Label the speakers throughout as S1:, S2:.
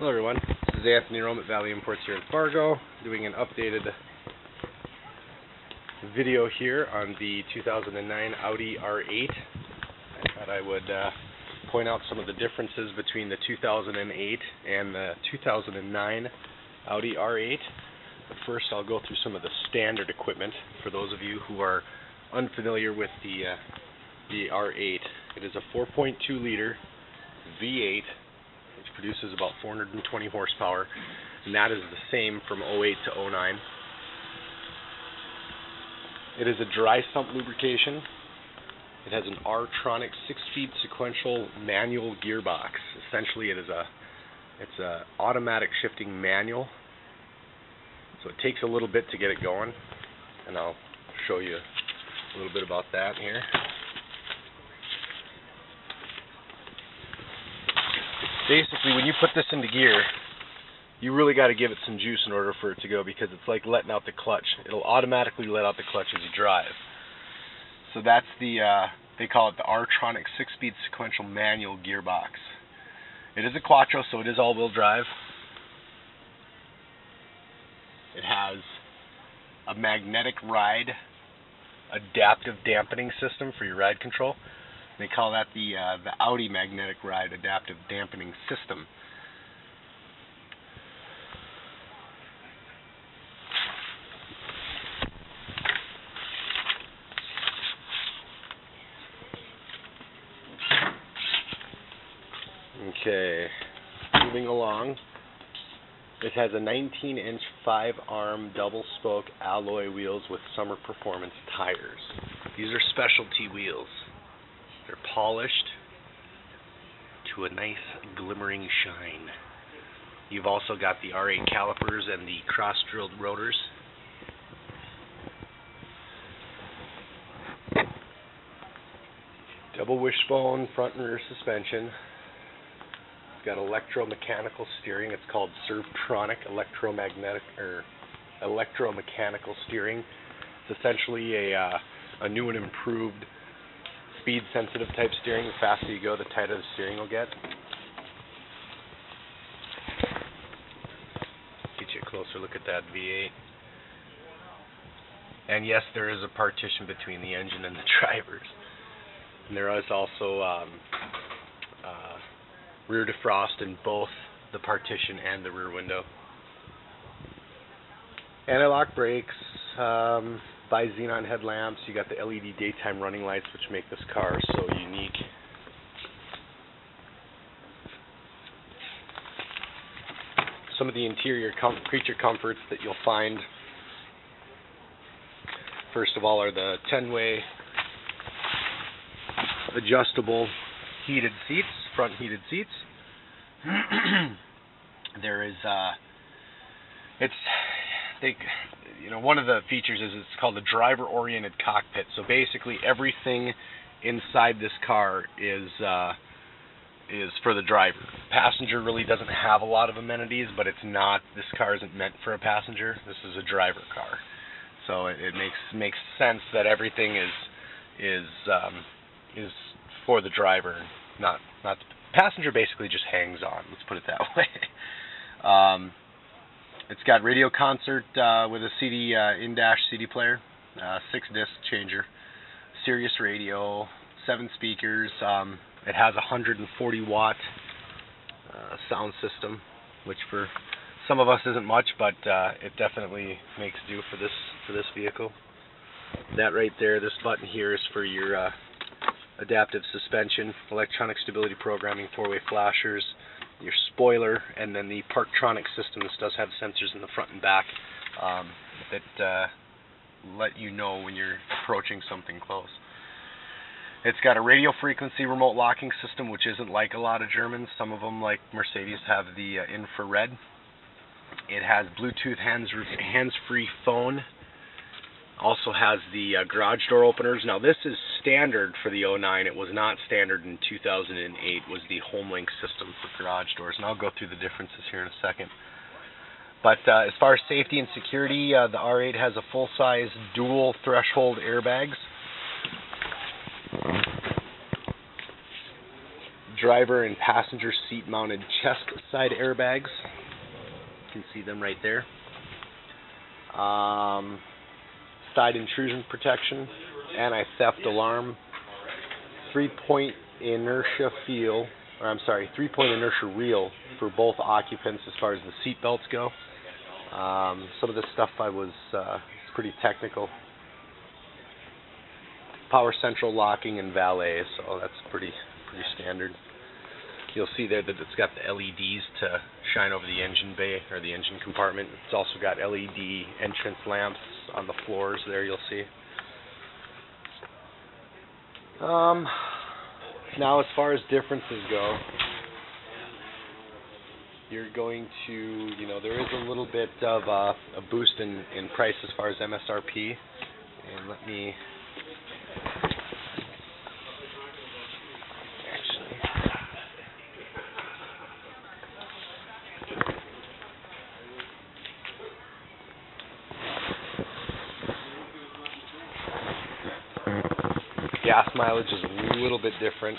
S1: Hello everyone, this is Anthony Rome at Valley Imports here in Fargo, doing an updated video here on the 2009 Audi R8. I thought I would point out some of the differences between the 2008 and the 2009 Audi R8. But first I'll go through some of the standard equipment for those of you who are unfamiliar with the R8. It is a 4.2 liter V8 which produces about 420 horsepower, and that is the same from 08 to 09. It is a dry sump lubrication. It has an R-Tronic 6-speed sequential manual gearbox. Essentially it's a automatic shifting manual, so it takes a little bit to get it going, and I'll show you a little bit about that here. Basically, when you put this into gear, you really got to give it some juice in order for it to go, because it's like letting out the clutch. It'll automatically let out the clutch as you drive. So that's they call it the R-Tronic 6-speed sequential manual gearbox. It is a Quattro, so it is all-wheel drive. It has a magnetic ride adaptive dampening system for your ride control. They call that the Audi magnetic ride adaptive dampening system. Okay, moving along. It has a 19-inch 5-arm double-spoke alloy wheels with summer performance tires. These are specialty wheels. They're polished to a nice glimmering shine. You've also got the R8 calipers and the cross-drilled rotors. Double wishbone front and rear suspension. It's got electromechanical steering. It's called R-Tronic electromechanical steering. It's essentially a new and improved speed sensitive type steering. The faster you go, the tighter the steering will get. Get you a closer look at that V8. And yes, there is a partition between the engine and the drivers. And there is also rear defrost in both the partition and the rear window. Anti-lock brakes, bi-xenon headlamps. You got the LED daytime running lights, which make this car so unique. Some of the interior creature comforts that you'll find, first of all, are the 10-way adjustable heated seats, front heated seats. There is one of the features is it's called a driver-oriented cockpit. So basically, everything inside this car is for the driver. Passenger really doesn't have a lot of amenities, but it's not. This car isn't meant for a passenger. This is a driver car. So it makes sense that everything is for the driver, not the passenger. Basically, just hangs on. Let's put it that way. It's got radio concert with a CD in-dash CD player, 6-disc changer, Sirius radio, 7 speakers. It has a 140-watt sound system, which for some of us isn't much, but it definitely makes do for this vehicle. That right there, this button here, is for your adaptive suspension, electronic stability programming, 4-way flashers, your spoiler, and then the Parktronic system. This does have sensors in the front and back that let you know when you're approaching something close. It's got a radio frequency remote locking system, which isn't like a lot of Germans. Some of them, like Mercedes, have the infrared. It has Bluetooth hands-free phone. Also has the garage door openers. Now this is standard for the 09. It was not standard in 2008. Was the HomeLink system for garage doors, and I'll go through the differences here in a second. But as far as safety and security, the R8 has a full-size dual threshold airbags. driver and passenger seat mounted chest side airbags. You can see them right there. Side intrusion protection, anti-theft alarm, 3-point inertia reel for both occupants as far as the seat belts go. Some of this stuff it's pretty technical. Power central locking and valet, so that's pretty standard. You'll see there that it's got the LEDs to shine over the engine bay or the engine compartment. It's also got LED entrance lamps on the floors there, you'll see. Now as far as differences go, you're going to, there is a little bit of a boost in price as far as MSRP. And let me gas mileage is a little bit different.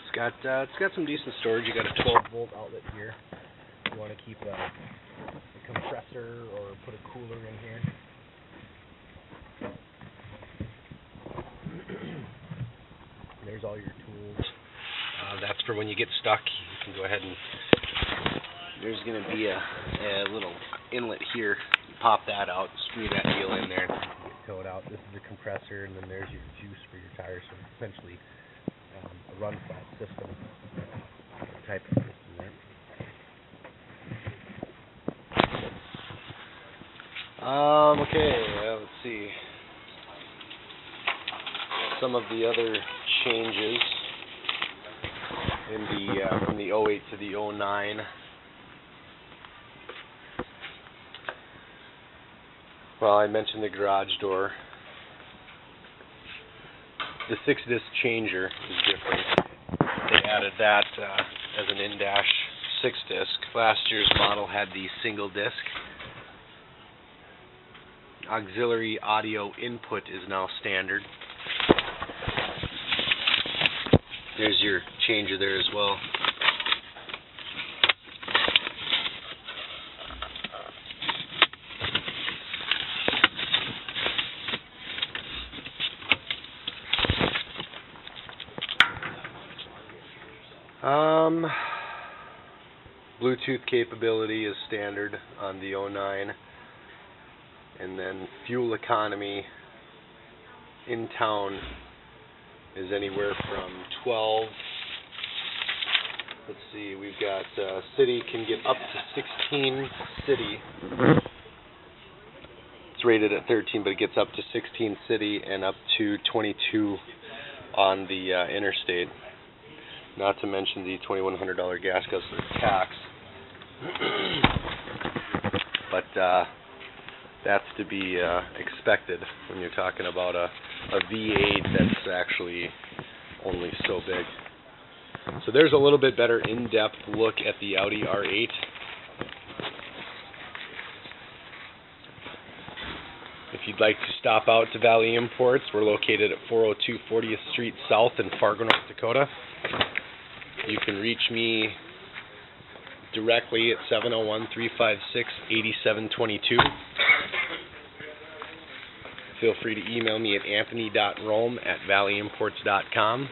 S1: It's got some decent storage. You got a 12-volt outlet here. You want to keep a compressor or put a cooler in here. There's all your tools. That's for when you get stuck. You can go ahead and there's going to be a little inlet here. You pop that out, screw that deal in there, and get towed out. This is a compressor, and then there's your juice for your tires. So essentially a run flat system type of system there. Okay, let's see. Some of the other changes from the 08 to the 09. Well, I mentioned the garage door. The 6-disc changer is different. They added that as an in-dash 6-disc. Last year's model had the single disc. Auxiliary audio input is now standard. There's your changer there as well. Bluetooth capability is standard on the 09. And then fuel economy in town is anywhere from 12. Let's see, we've got city can get up to 16 city. It's rated at 13, but it gets up to 16 city and up to 22 on the interstate. Not to mention the $2,100 gas guzzler tax. But that's to be expected when you're talking about a V8 that's actually only so big. So there's a little bit better in-depth look at the Audi R8. If you'd like to stop out to Valley Imports, we're located at 402 40th Street South in Fargo, North Dakota. You can reach me directly at 701-356-8722. Feel free to email me at anthony.rome@valleyimports.com.